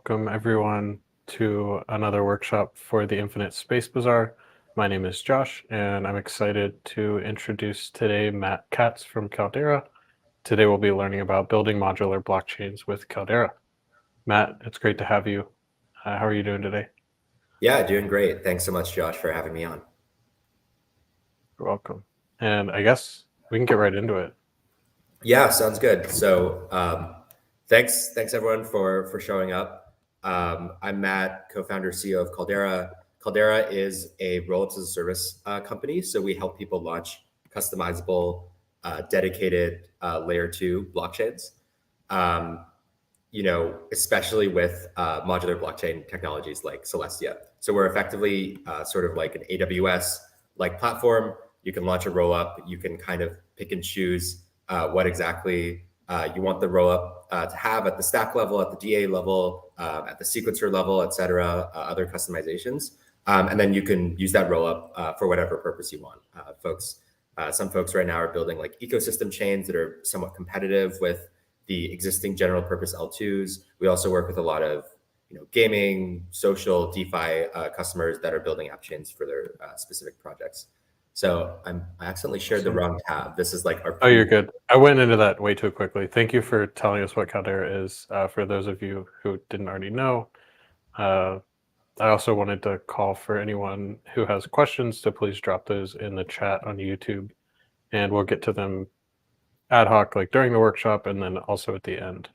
welcome everyone to another workshop for the Infinite Space Bazaar. My name is Josh, and I'm excited to introduce today Matt Katz from Caldera. Today we'll be learning about building modular blockchains with Caldera. Matt, it's great to have you. How are you doing today? Yeah, doing great. Thanks so much, Josh, for having me on. You're welcome. And I guess we can get right into it. Yeah, sounds good. So thanks everyone for showing up. I'm Matt, co-founder, CEO of Caldera. Caldera is a rollups as a service company. So we help people launch customizable, dedicated layer 2 blockchains. Especially with modular blockchain technologies like Celestia. So we're effectively sort of like an AWS-like platform. You can launch a rollup. You can kind of pick and choose what exactly you want the rollup to have at the stack level, at the DA level, at the sequencer level, et cetera, other customizations. And then you can use that rollup for whatever purpose you want. Some folks right now are building like ecosystem chains that are somewhat competitive with the existing general purpose L2s. We also work with a lot of gaming, social, DeFi customers that are building app chains for their specific projects. So I accidentally shared the wrong tab. This is like our. Oh, you're good. I went into that way too quickly. Thank you for telling us what Caldera is. For those of you who didn't already know, I also wanted to call for anyone who has questions to please drop those in the chat on YouTube, and we'll get to them ad hoc, like during the workshop and then also at the end.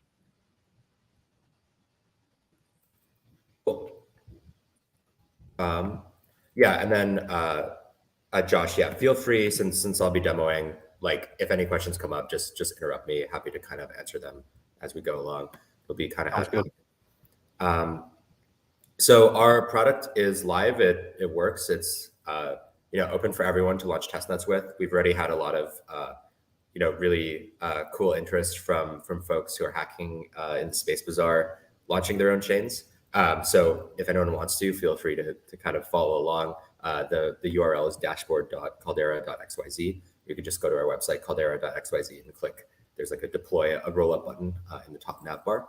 Cool. Yeah, and then Josh, yeah, feel free since I'll be demoing. Like, if any questions come up, just interrupt me. Happy to kind of answer them as we go along. It'll be kind of ad hoc. So our product is live. It works. It's open for everyone to launch testnets with. We've already had a lot of really cool interest from folks who are hacking in the Space Bazaar, launching their own chains. So if anyone wants to, feel free to kind of follow along. The URL is dashboard.caldera.xyz. You can just go to our website, caldera.xyz, and click. There's like a deploy a rollup button in the top nav bar.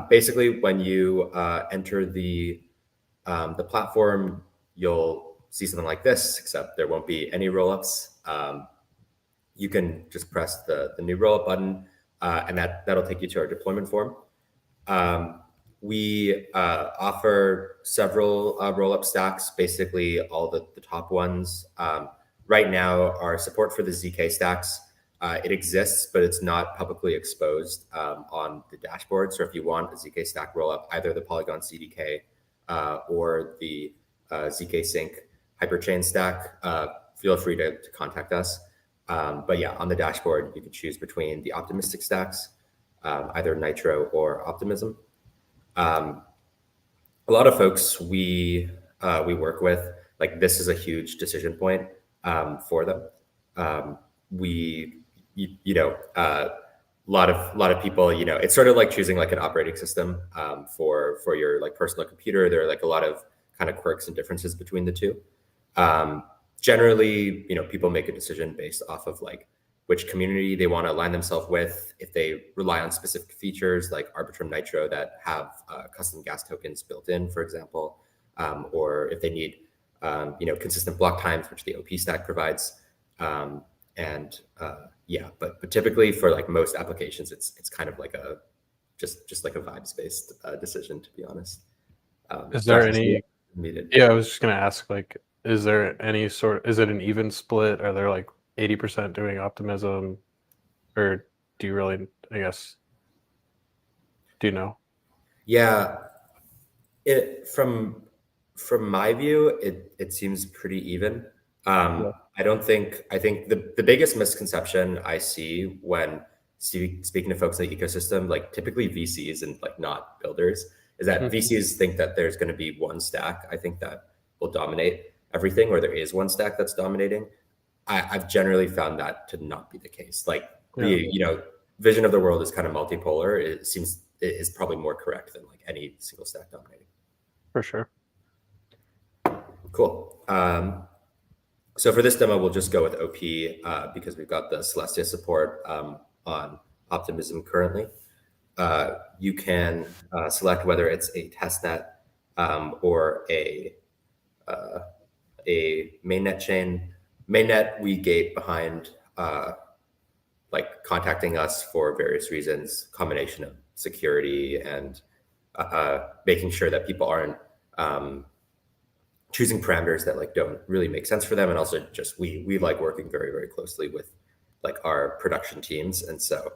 Basically, when you enter the platform, you'll see something like this, except there won't be any rollups. You can just press the new rollup button, and that'll take you to our deployment form. We offer several rollup stacks, basically all the top ones. Right now, our support for the ZK stacks, it exists, but it's not publicly exposed on the dashboard. So if you want a ZK stack rollup, either the Polygon CDK or the ZK Sync Hyperchain stack, feel free to contact us. But yeah, on the dashboard, you can choose between the optimistic stacks, either Nitro or Optimism. A lot of folks we work with, like this is a huge decision point for them. A lot of people, it's sort of like choosing like an operating system for your like personal computer. There are like a lot of kind of quirks and differences between the two. Generally, people make a decision based off of like which community they want to align themselves with. If they rely on specific features like Arbitrum Nitro that have custom gas tokens built in, for example, or if they need consistent block times, which the OP stack provides. But typically for like most applications, it's kind of like a just like a vibes based decision, to be honest. Is there any? Yeah, I was just gonna ask, like, is there any sort? Is it an even split? Are there like 80% doing optimism, or do you really? I guess. Do you know? Yeah, from my view, it seems pretty even. Yeah. I think the biggest misconception I see when speaking to folks in the ecosystem, like typically VCs and like not builders, is that VCs think that there's going to be one stack. I think that will dominate everything, or there is one stack that's dominating. I've generally found that to not be the case. Like the vision of the world is kind of multipolar. It seems it is probably more correct than like any single stack dominating. For sure. Cool. So for this demo, we'll just go with OP because we've got the Celestia support on Optimism currently. you can select whether it's a testnet or a mainnet chain. Mainnet we gate behind like contacting us for various reasons, combination of security and making sure that people aren't choosing parameters that like don't really make sense for them, and also just we like working very, very closely with like our production teams. And so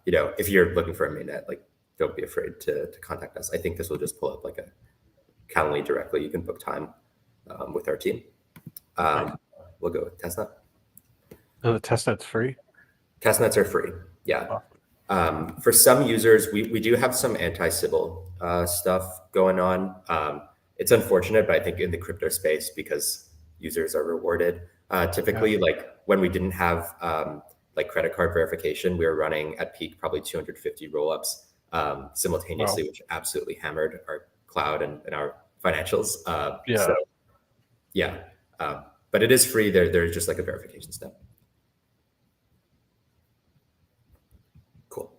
you know, if you're looking for a mainnet, like don't be afraid to contact us. I think this will just pull up like a Calendly directly. You can book time with our team. Nice. We'll go with testnet. Oh, the testnet's free? Testnets are free. Yeah. For some users, we do have some anti-Sybil stuff going on. It's unfortunate, but I think in the crypto space, because users are rewarded, typically like when we didn't have like credit card verification, we were running at peak probably 250 rollups simultaneously, which absolutely hammered our cloud and our financials. So yeah, but it is free. There's just like a verification step. Cool.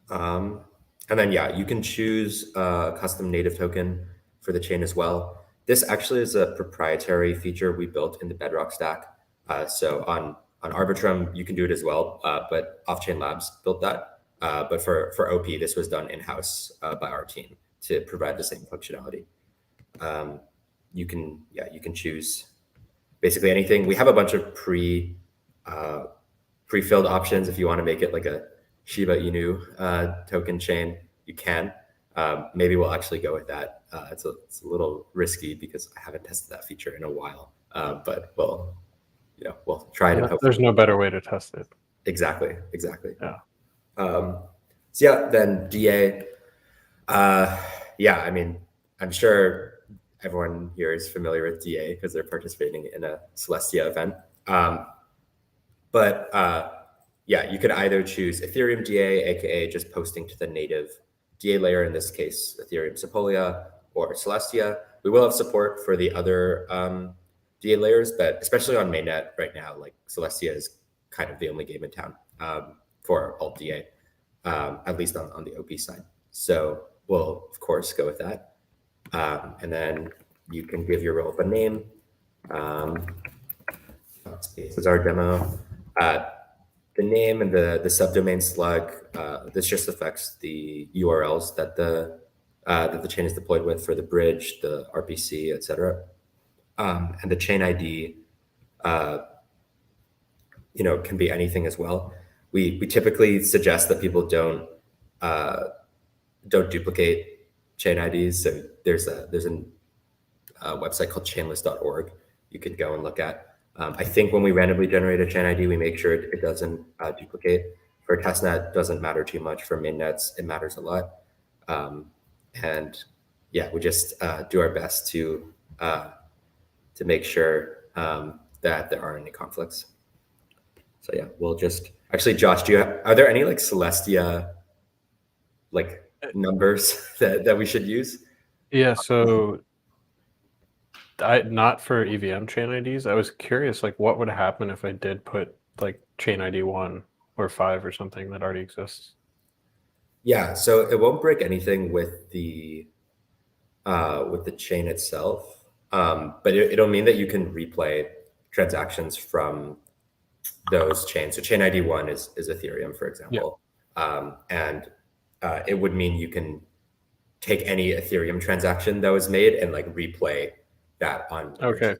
And then, yeah, you can choose a custom native token for the chain as well. This actually is a proprietary feature we built in the Bedrock stack. So on Arbitrum, you can do it as well, but Off-Chain Labs built that. But for OP, this was done in-house by our team to provide the same functionality. You can choose basically anything. We have a bunch of pre-filled options. If you want to make it like a Shiba Inu token chain, you can. Maybe we'll actually go with that. It's a little risky because I haven't tested that feature in a while, but we'll try it. There's no better way to test it. Exactly. Yeah. So yeah, then DA. Yeah, I mean, I'm sure everyone here is familiar with DA because they're participating in a Celestia event. But yeah, you could either choose Ethereum DA, aka just posting to the native DA layer, in this case, Ethereum Sepolia or Celestia. We will have support for the other DA layers, but especially on mainnet right now, like Celestia is kind of the only game in town for alt DA, at least on the OP side. So we'll, of course, go with that. And then you can give your rollup a name. This is our demo. The name and the subdomain slug, this just affects the URLs that the chain is deployed with for the bridge, the RPC, etc. And the chain ID, can be anything as well. We typically suggest that people don't duplicate chain IDs. So there's a website called chainlist.org you could go and look at. I think when we randomly generate a chain ID, we make sure it doesn't duplicate. For testnet, it doesn't matter too much. For mainnets, it matters a lot. And yeah, we just do our best to make sure that there aren't any conflicts. So yeah, we'll just actually, Josh, are there any like Celestia like numbers that we should use? Yeah, so not for EVM chain IDs. I was curious, like, what would happen if I did put like chain ID 1 or 5 or something that already exists? Yeah, so it won't break anything with the chain itself, but it'll mean that you can replay transactions from those chains. So chain ID 1 is Ethereum, for example, and it would mean you can take any Ethereum transaction that was made and like replay that on. Okay.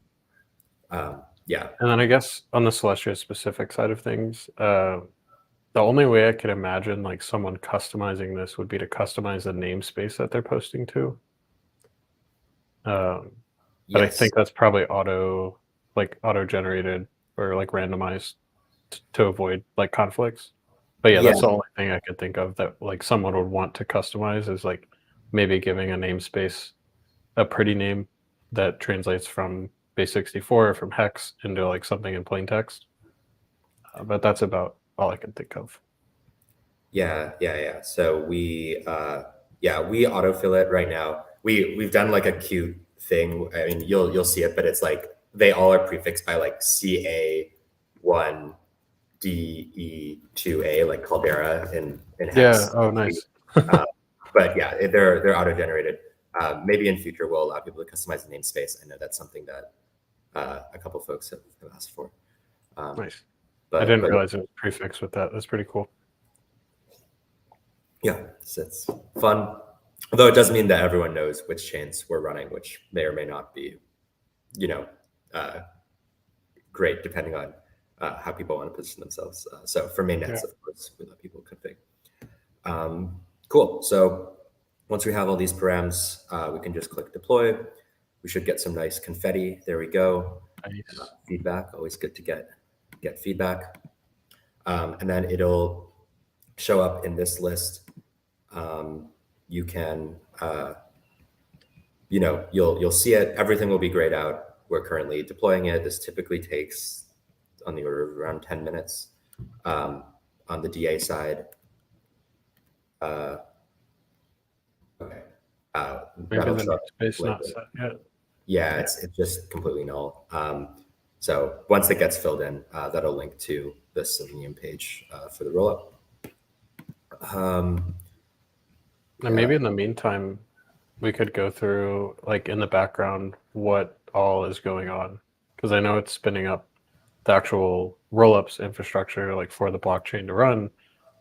Yeah. And then I guess on the Celestia specific side of things, the only way I could imagine like someone customizing this would be to customize the namespace that they're posting to. But I think that's probably auto generated or like randomized to avoid like conflicts. But yeah, that's the only thing I could think of that like someone would want to customize is like maybe giving a namespace a pretty name that translates from base64 or from hex into like something in plain text. But that's about all I can think of. Yeah. So we autofill it right now. We've done like a cute thing. I mean, you'll see it, but it's like they all are prefixed by like CA1 DE2A, like Caldera in hex. Yeah. Oh, nice. But yeah, they're auto-generated. Maybe in future we'll allow people to customize the namespace. I know that's something that a couple folks have asked for. Nice. But I didn't realize it was prefixed with that. That's pretty cool. Yeah, it's fun. Although it does mean that everyone knows which chains we're running, which may or may not be, great depending on how people want to position themselves. So for mainnets, of course, we let people config. Cool. So once we have all these params, we can just click deploy. We should get some nice confetti. There we go. Nice. Feedback, always good to get feedback. And then it'll show up in this list. You can, you'll see it. Everything will be grayed out. We're currently deploying it. This typically takes on the order of around 10 minutes on the DA side. Okay. Maybe the namespace not set yet. Yeah, it's just completely null. So once it gets filled in, that'll link to the Selenium page for the rollup. And maybe in the meantime, we could go through, like in the background, what all is going on. Because I know it's spinning up the actual rollups infrastructure, like for the blockchain to run,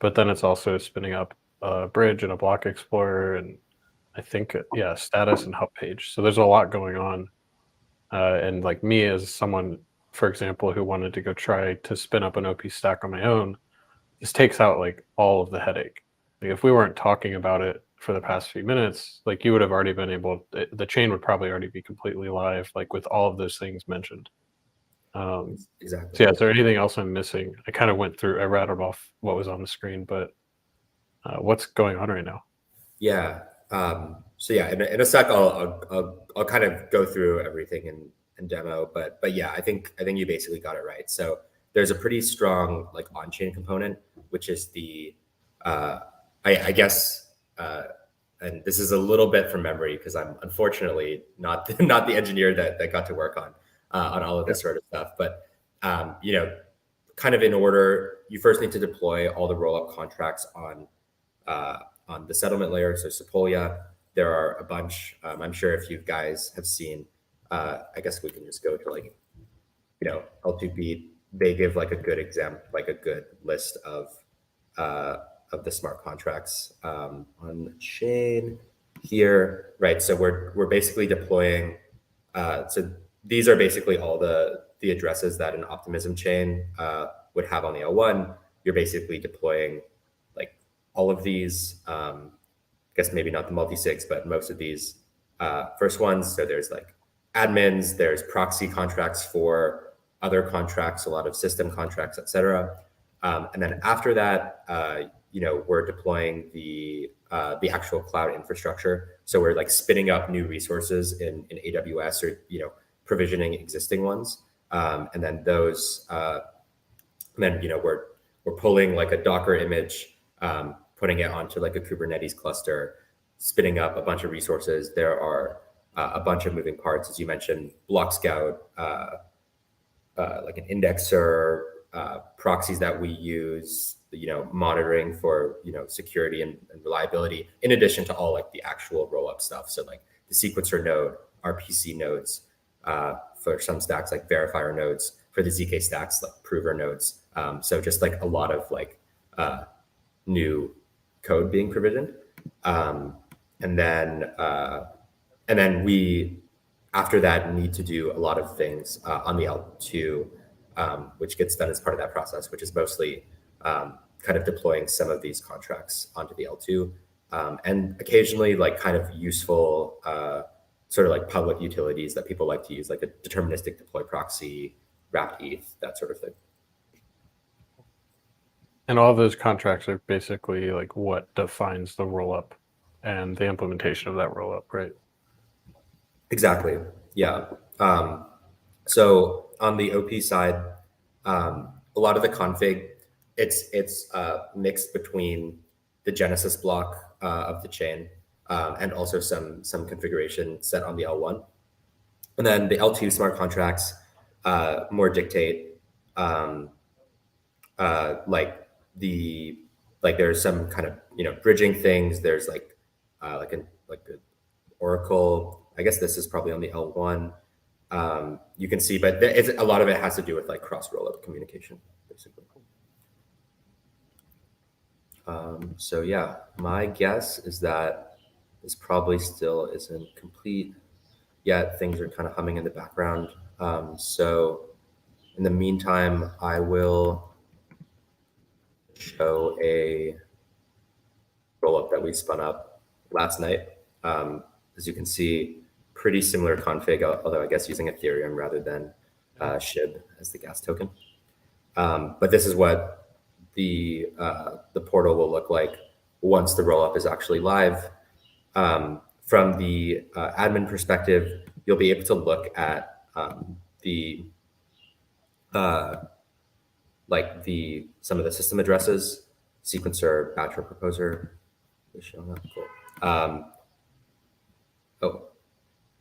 but then it's also spinning up a bridge and a block explorer and I think, status and hub page. So there's a lot going on. And like me as someone, for example, who wanted to go try to spin up an OP stack on my own, this takes out like all of the headache. Like if we weren't talking about it for the past few minutes, like you would have already been able, the chain would probably already be completely live, like with all of those things mentioned. Exactly. So yeah, is there anything else I'm missing? I kind of I rattled off what was on the screen, but what's going on right now? Yeah. So yeah, in a sec, I'll kind of go through everything in demo, but yeah, I think you basically got it right. So there's a pretty strong like on-chain component, which is the I guess, and this is a little bit from memory because I'm unfortunately not the engineer that got to work on all of this sort of stuff. But kind of in order, you first need to deploy all the rollup contracts on the settlement layer. So Sepolia, there are a bunch. I'm sure if you guys have seen, I guess we can just go to like, L2P. They give like a good example, like a good list of the smart contracts on the chain here, right? So we're basically deploying. So these are basically all the addresses that an optimism chain would have on the L1. You're basically deploying like all of these. I guess maybe not the multi-sigs, but most of these first ones. So there's like admins, there's proxy contracts for other contracts, a lot of system contracts, et cetera. And then after that, we're deploying the actual cloud infrastructure. So we're like spinning up new resources in AWS or, provisioning existing ones. And then those, we're pulling like a Docker image, putting it onto like a Kubernetes cluster, spinning up a bunch of resources. There are a bunch of moving parts, as you mentioned, Block Scout, like an indexer, proxies that we use, monitoring for, security and reliability, in addition to all like the actual rollup stuff. So like the sequencer node, RPC nodes, for some stacks like verifier nodes, for the ZK stacks like prover nodes. So just like a lot of like new code being provisioned. And then we, after that, need to do a lot of things on the L2, which gets done as part of that process, which is mostly kind of deploying some of these contracts onto the L2, and occasionally like kind of useful sort of like public utilities that people like to use, like a deterministic deploy proxy, wrapped ETH, that sort of thing. And all of those contracts are basically like what defines the rollup and the implementation of that rollup, right? Exactly. Yeah. So on the OP side, a lot of the config, it's mixed between the Genesis block of the chain and also some configuration set on the L1. And then the L2 smart contracts more dictate like the like there's some kind of, bridging things. There's like an Oracle. I guess this is probably on the L1. You can see, but a lot of it has to do with like cross rollup communication, basically. So yeah, my guess is that this probably still isn't complete yet. Things are kind of humming in the background. So in the meantime, I will show a rollup that we spun up last night. As you can see, pretty similar config, although I guess using Ethereum rather than SHIB as the gas token. But this is what the portal will look like once the rollup is actually live. From the admin perspective, you'll be able to look at some of the system addresses, sequencer, batcher, proposer is showing up. Cool. Oh,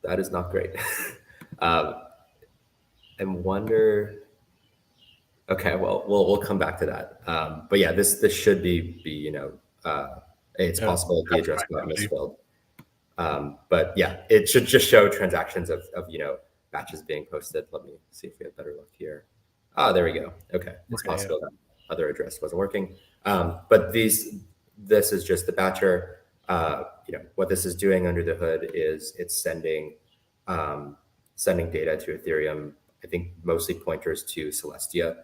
that is not great. I wonder. Okay, well, we'll come back to that. But yeah, this should be it's possible the address got misfilled. But yeah, it should just show transactions of batches being posted. Let me see if we have better luck here. Ah, there we go. Okay, it's possible that other address wasn't working. But this is just the batcher. What this is doing under the hood is it's sending data to Ethereum. I think mostly pointers to Celestia,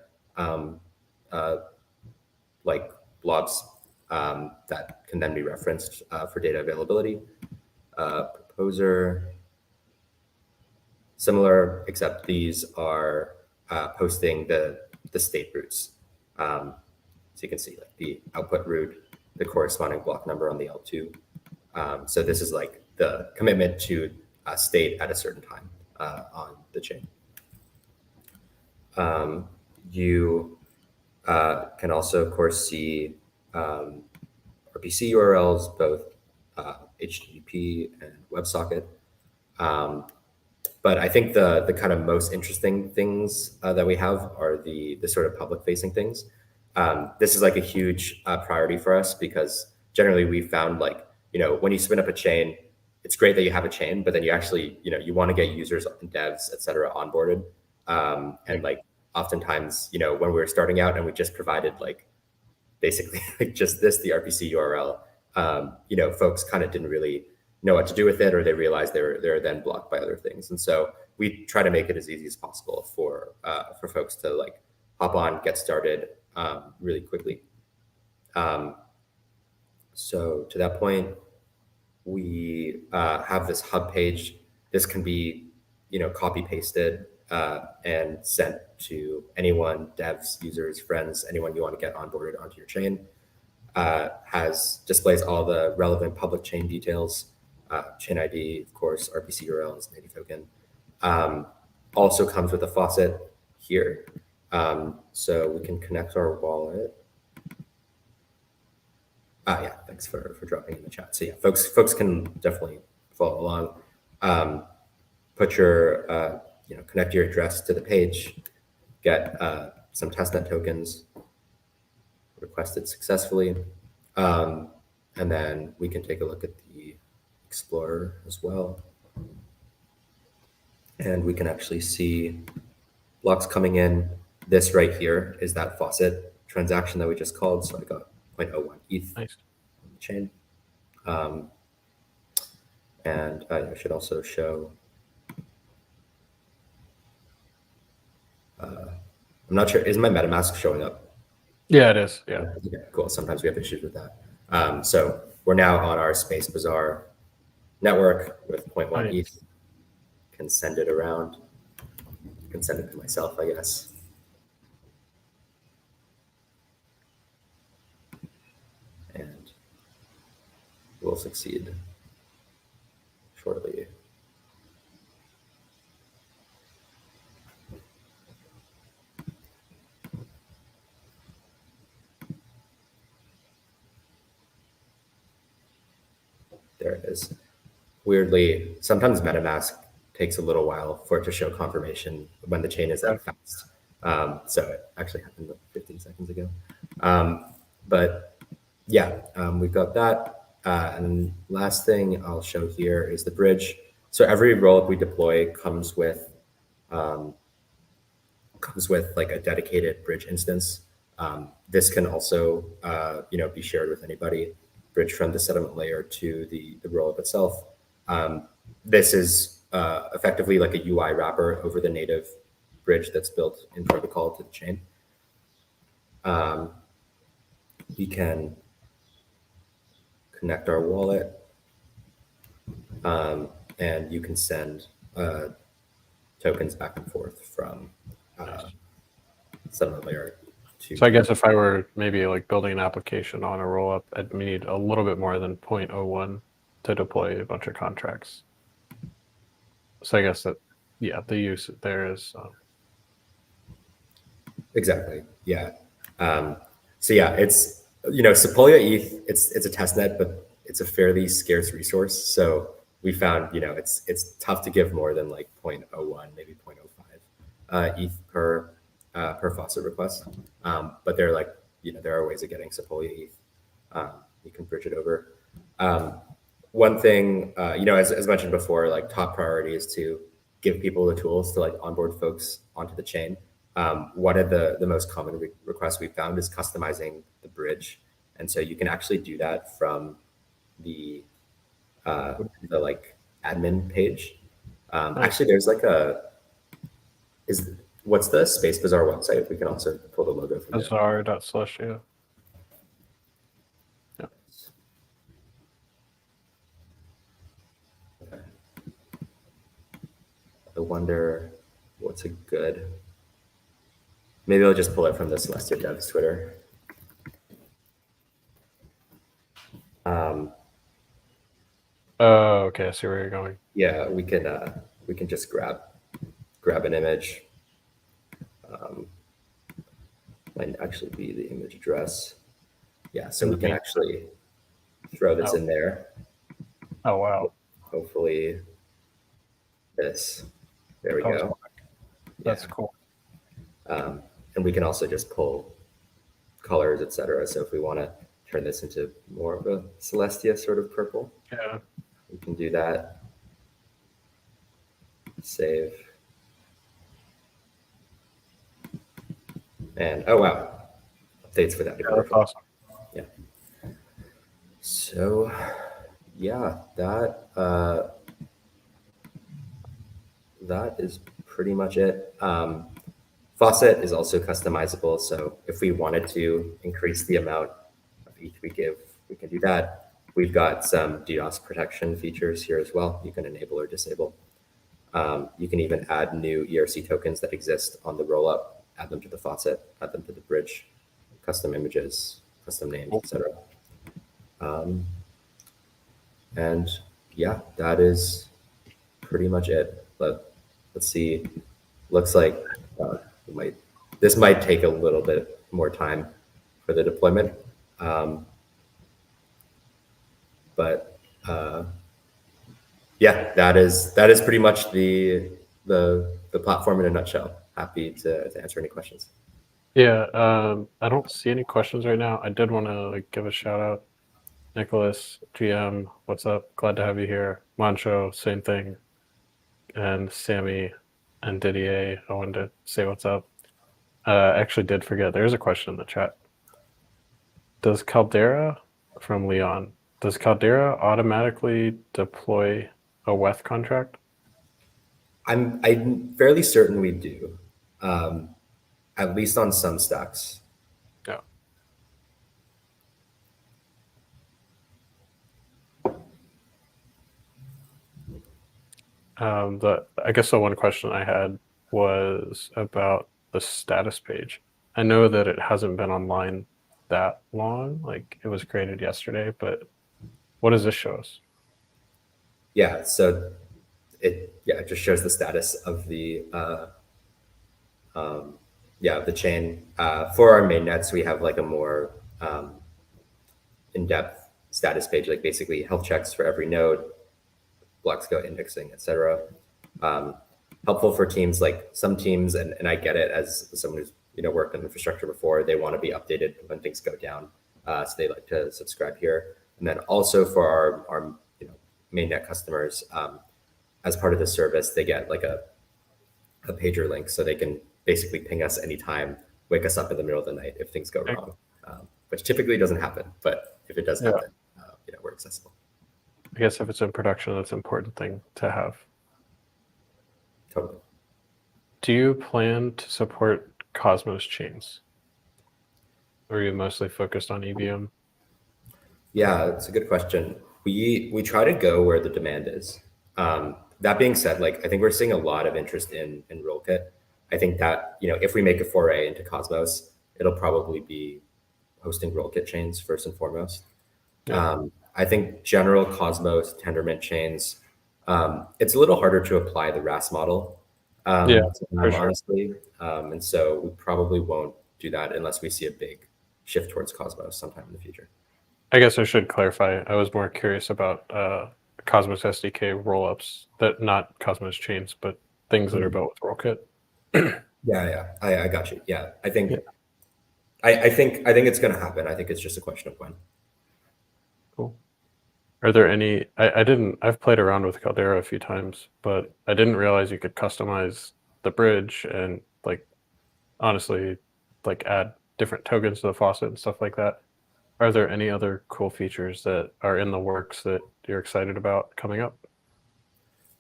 like blobs that can then be referenced for data availability. Proposer, similar, except these are posting the state roots. So you can see like the output root, the corresponding block number on the L2. So this is like the commitment to state at a certain time on the chain. You can also, of course, see RPC URLs, both HTTP and WebSocket. But I think the kind of most interesting things that we have are the sort of public-facing things. This is like a huge priority for us because generally we found like, when you spin up a chain, it's great that you have a chain, but then you actually, you want to get users and devs, et cetera, onboarded. And like oftentimes, when we were starting out and we just provided like basically like just the RPC URL, folks kind of didn't really know what to do with it, or they realized they're then blocked by other things. And so we try to make it as easy as possible for folks to like hop on, get started really quickly. So to that point, we have this hub page. This can be, copy pasted and sent to anyone, devs, users, friends, anyone you want to get onboarded onto your chain. Displays all the relevant public chain details, chain ID, of course, RPC URLs, native token. Also comes with a faucet here. So we can connect our wallet. Yeah, thanks for dropping in the chat. So yeah, folks can definitely follow along. Put your, connect your address to the page, get some testnet tokens requested successfully. And then we can take a look at the Explorer as well. And we can actually see blocks coming in. This right here is that faucet transaction that we just called. So I got 0.01 ETH nice on the chain. And I should also show, I'm not sure, is my MetaMask showing up? Yeah, it is. Yeah. Okay, cool. Sometimes we have issues with that. So we're now on our Space Bazaar network with 0.1 ETH. Can send it around. Can send it to myself, I guess. And we'll succeed shortly. There it is. Weirdly, sometimes MetaMask takes a little while for it to show confirmation when the chain is that fast. So it actually happened 15 seconds ago. But yeah, we've got that. And last thing I'll show here is the bridge. So every rollup we deploy um, comes with like a dedicated bridge instance. This can also be shared with anybody. Bridge from the settlement layer to the rollup itself. This is effectively like a UI wrapper over the native bridge that's built in protocol to the chain. We can connect our wallet, and you can send tokens back and forth from settlement layer to. So I guess if I were maybe like building an application on a rollup, I'd need a little bit more than 0.01 to deploy a bunch of contracts. So I guess that, yeah, the use there is. Exactly. Yeah. So yeah, it's Sepolia ETH. It's a test net, but it's a fairly scarce resource. So we found it's tough to give more than like 0.01, maybe 0.05 ETH per faucet request. But they're like there are ways of getting Sepolia ETH. You can bridge it over. One thing as mentioned before, like top priority is to give people the tools to like onboard folks onto the chain. One of the most common requests we found is customizing the bridge, and so you can actually do that from the like admin page. Actually, there's like what's the Space Bazaar website? We can also pull the logo from there. Bazaar.slush, yeah. Okay. I wonder what's a good. Maybe I'll just pull it from the Celestia Devs Twitter. Oh, okay. I see where you're going. Yeah, we can just grab an image. Might actually be the image address. Yeah, so we can actually throw this in there. Oh, wow. Hopefully this. There we go. That's cool. And we can also just pull colors, etc. So if we want to turn this into more of a Celestia sort of purple, yeah, we can do that. Save. And oh wow, updates for that. Yeah, that's awesome. Yeah. So yeah, that is pretty much it. Faucet is also customizable, so if we wanted to increase the amount of ETH we give, we can do that. We've got some DDoS protection features here as well. You can enable or disable. You can even add new ERC tokens that exist on the rollup, add them to the faucet, add them to the bridge, custom images, custom names, etc. And yeah, that is pretty much it. But let's see. Looks like this might take a little bit more time for the deployment. But yeah, that is pretty much the platform in a nutshell. Happy to answer any questions. Yeah, I don't see any questions right now. I did want to give a shout out. Nicholas, GM, what's up? Glad to have you here. Mancho, same thing. And Sammy and Didier, I wanted to say what's up. Actually did forget, there's a question in the chat. Does Caldera, from Leon, does Caldera automatically deploy a WETH contract? I'm fairly certain we do, at least on some stacks. Yeah. I guess the one question I had was about the status page. I know that it hasn't been online that long, like it was created yesterday, but what does this show us? Yeah, so it just shows the status of the the chain. For our main nets, we have like a more in-depth status page, like basically health checks for every node, Bloxgo indexing, etc. Helpful for teams, like some teams, and I get it as someone who's worked in infrastructure before, they want to be updated when things go down. so they like to subscribe here. And then also for our mainnet customers, as part of the service, they get like a pager link, so they can basically ping us anytime, wake us up in the middle of the night if things go wrong, which typically doesn't happen. But if it does happen, we're accessible. I guess if it's in production, that's an important thing to have. Totally. Do you plan to support Cosmos chains? Or are you mostly focused on EVM? Yeah, it's a good question. We try to go where the demand is. That being said, like I think we're seeing a lot of interest in Rollkit. I think that if we make a foray into Cosmos, it'll probably be hosting Rollkit chains first and foremost. Yeah. I think general Cosmos Tendermint chains, it's a little harder to apply the RAS model. To them, honestly, and so we probably won't do that unless we see a big shift towards Cosmos sometime in the future. I guess I should clarify. I was more curious about Cosmos SDK rollups, that not Cosmos chains, but things that are built with Rollkit. Yeah, I got you. Yeah, I think it's going to happen. I think it's just a question of when. Cool. Are there any? I've played around with Caldera a few times, but I didn't realize you could customize the bridge and honestly add different tokens to the faucet and stuff like that. Are there any other cool features that are in the works that you're excited about coming up?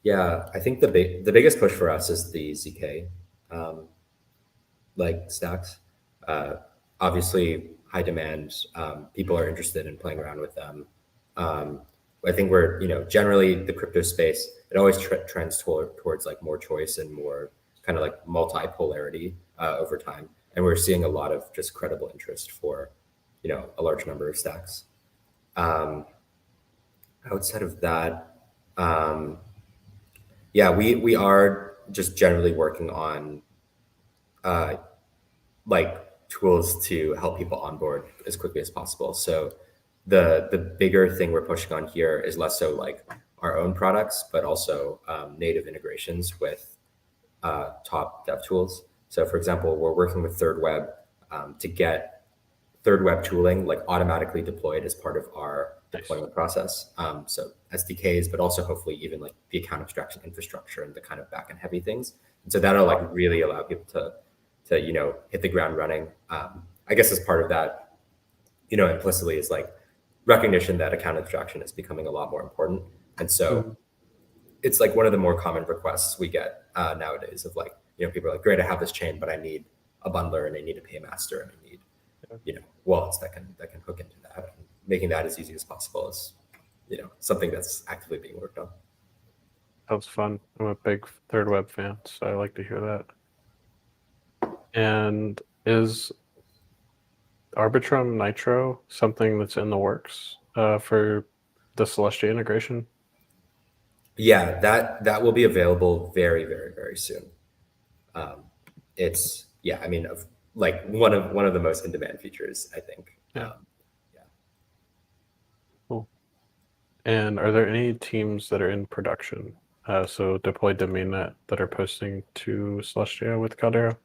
Yeah, I think the biggest push for us is the ZK stacks. Obviously, high demand. People are interested in playing around with them. I think we're generally the crypto space. It always trends towards like more choice and more kind of like multipolarity over time, and we're seeing a lot of just credible interest for a large number of stacks. Outside of that, we are just generally working on tools to help people onboard as quickly as possible. So the bigger thing we're pushing on here is less so like our own products, but also native integrations with top dev tools. So for example, we're working with Third Web to get Third Web tooling automatically deployed as part of our deployment process. So SDKs, but also hopefully even the account abstraction infrastructure and the kind of backend heavy things. And so that'll really allow people to hit the ground running. I guess as part of that, implicitly is recognition that account abstraction is becoming a lot more important. And so it's one of the more common requests we get nowadays of people are like, great, I have this chain, but I need a bundler and I need a paymaster and I need wallets that can hook into that. And making that as easy as possible is something that's actively being worked on. Sounds fun. I'm a big Third Web fan, so I like to hear that. And is Arbitrum Nitro something that's in the works for the Celestia integration? Yeah, that will be available very, very, very soon. It's one of the most in demand features, I think. Yeah. Cool. And are there any teams that are in production, so deployed to mainnet, that are posting to Celestia with Caldera?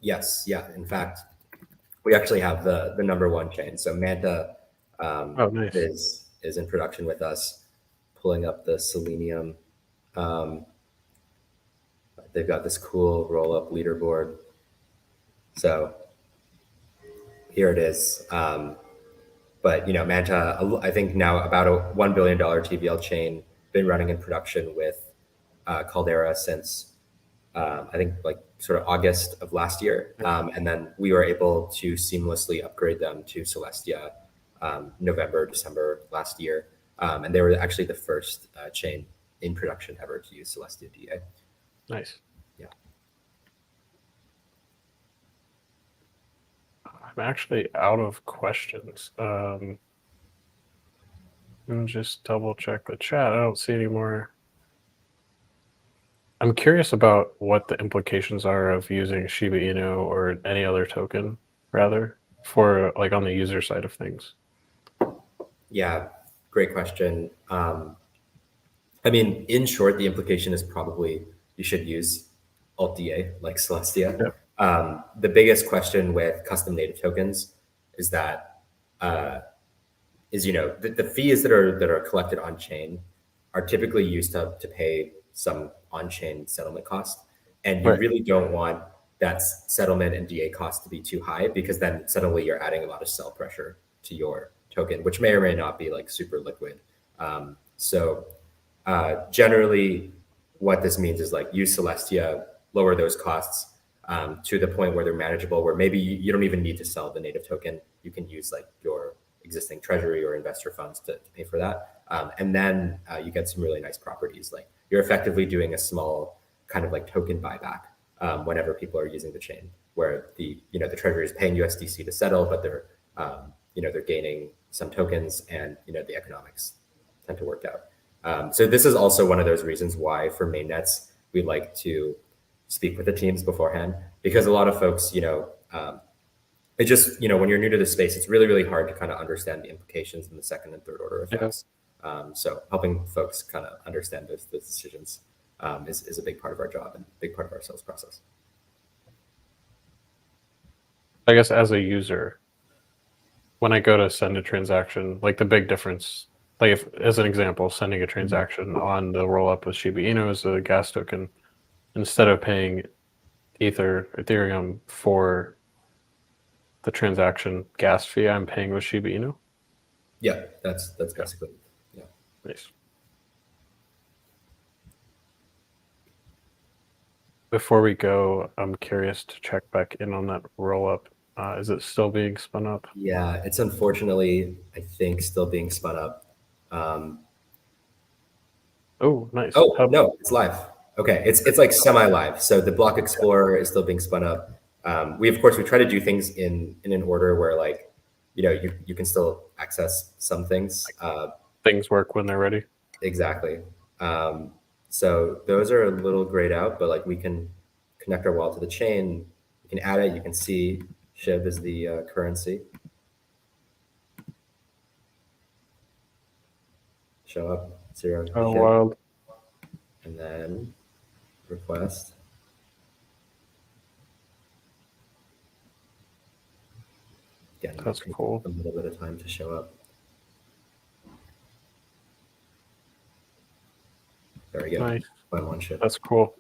Yes. Yeah. In fact, we actually have the number one chain. So Manta nice. is in production with us. Pulling up the Selenium. They've got this cool rollup leaderboard. So here it is. But Manta, I think now about a $1 billion TVL chain, been running in production with Caldera since I think sort of August of last year. And then we were able to seamlessly upgrade them to Celestia November, December last year. And they were actually the first chain in production ever to use Celestia DA. Nice. Yeah. I'm actually out of questions. Let me just double check the chat. I don't see any more. I'm curious about what the implications are of using Shiba Inu or any other token, rather, for on the user side of things. Yeah, great question. I mean, in short, the implication is probably you should use alt DA like Celestia. Yep. The biggest question with custom native tokens is that is, the fees that are collected on chain are typically used to pay some on-chain settlement cost. And you Right. really don't want that settlement and DA cost to be too high, because then suddenly you're adding a lot of sell pressure to your token, which may or may not be like super liquid. Generally, what this means is like use Celestia, lower those costs to the point where they're manageable, where maybe you don't even need to sell the native token. You can use like your existing treasury or investor funds to pay for that. And then you get some really nice properties. Like you're effectively doing a small kind of like token buyback whenever people are using the chain, where the treasury is paying USDC to settle, but they're gaining some tokens, and the economics tend to work out. So this is also one of those reasons why for mainnets we like to speak with the teams beforehand, because a lot of folks, it just, when you're new to the space, it's really, really hard to kind of understand the implications and the second and third order effects. So helping folks kind of understand those decisions is a big part of our job and a big part of our sales process. I guess as a user, when I go to send a transaction, like the big difference, like if, as an example, sending a transaction on the rollup with Shiba Inu as a gas token, instead of paying Ethereum for the transaction gas fee, I'm paying with Shiba Inu. Yeah, that's basically, yeah. Nice. Before we go, I'm curious to check back in on that rollup. Is it still being spun up? Yeah, it's unfortunately, I think, still being spun up. Oh, nice. Oh, no, it's live. Okay, it's like semi-live. So the Block Explorer is still being spun up. We try to do things in an order where, like, you can still access some things. Things work when they're ready. Exactly. So those are a little grayed out, but like we can connect our wallet to the chain. You can add it. You can see SHIB is the currency. Show up 0. Oh, SHIB. wild. And then request. Again, That's cool. A little bit of time to show up. There we go. Nice. One SHIB. That's cool.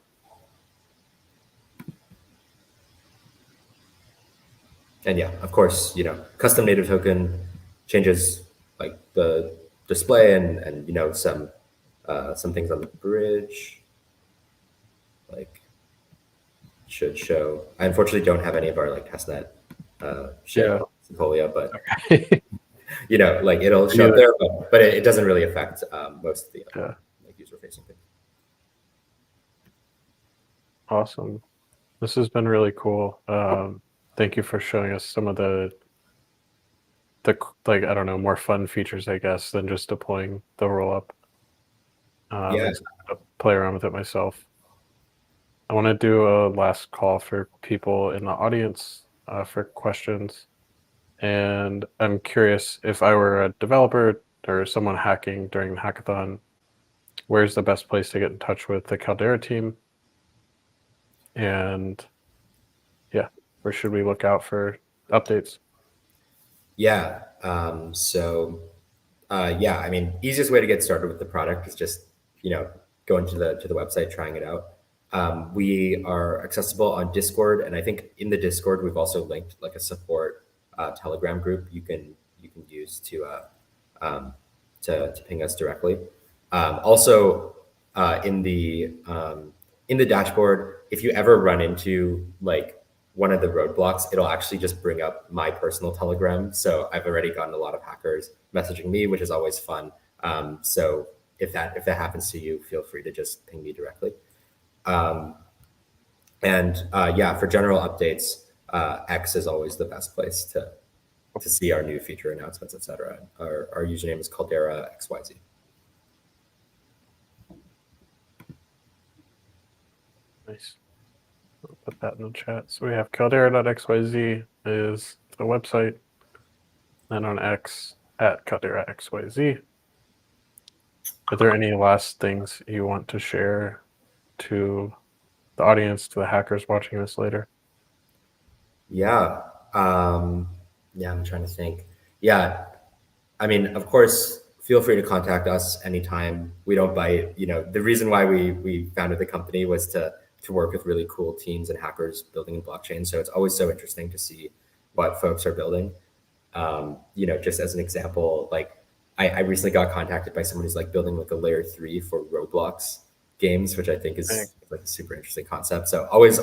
And yeah, of course, custom native token changes like the display and some things on the bridge, like should show. I unfortunately don't have any of our like testnet Sympholia, but like it'll show up there, but it doesn't really affect most of the like user facing things. Awesome. This has been really cool. Thank you for showing us some of the like, I don't know, more fun features, I guess, than just deploying the rollup. Play around with it myself. I want to do a last call for people in the audience for questions. And I'm curious, if I were a developer or someone hacking during the hackathon, where's the best place to get in touch with the Caldera team? And yeah, where should we look out for updates? Yeah. I mean, easiest way to get started with the product is just, going to the website, trying it out. We are accessible on Discord, and I think in the Discord we've also linked like a support Telegram group you can use to ping us directly. Also, in the dashboard, if you ever run into like one of the roadblocks, it'll actually just bring up my personal Telegram. So I've already gotten a lot of hackers messaging me, which is always fun. So if that happens to you, feel free to just ping me directly. For general updates, X is always the best place to see our new feature announcements, etc. Our username is Caldera XYZ. Nice. I'll put that in the chat. So we have caldera.xyz is the website, and on X at caldera.xyz. Are there any last things you want to share to the audience, to the hackers watching this later? I'm trying to think. Yeah, I mean, of course, feel free to contact us anytime. We don't bite. You know, the reason why we founded the company was to work with really cool teams and hackers building in blockchain. So it's always so interesting to see what folks are building. You know, just as an example, like I recently got contacted by someone who's like building like a layer 3 for Roblox games, which I think is like a super interesting concept. So always,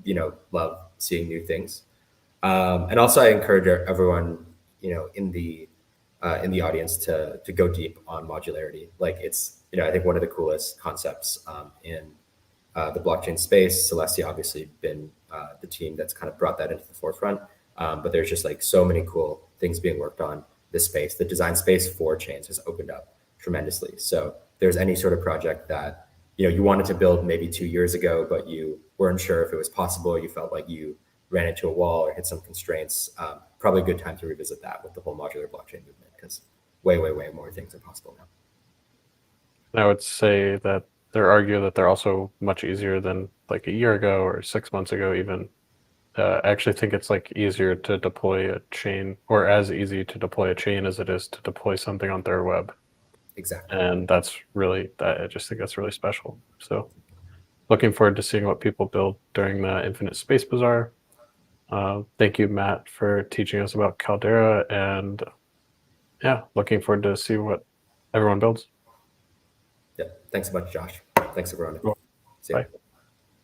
you know, love seeing new things. And also, I encourage everyone, you know, in the audience to go deep on modularity. Like it's, you know, I think one of the coolest concepts in the blockchain space. Celestia obviously been the team that's kind of brought that into the forefront. But there's just like so many cool things being worked on this space. The design space for chains has opened up tremendously. So there's any sort of project that, you know, you wanted to build maybe 2 years ago, but you weren't sure if it was possible. You felt like you ran into a wall or hit some constraints. Probably a good time to revisit that with the whole modular blockchain movement, because way more things are possible now. And I would say that they're also much easier than like a year ago or 6 months ago even. I actually think it's like easier to deploy a chain, or as easy to deploy a chain as it is to deploy something on their web. Exactly. And I just think that's really special. So looking forward to seeing what people build during the Infinite Space Bazaar. Thank you, Matt, for teaching us about Caldera, and yeah, looking forward to see what everyone builds. Yeah. Thanks so much, Josh. Thanks, everyone. Cool. See ya. Bye.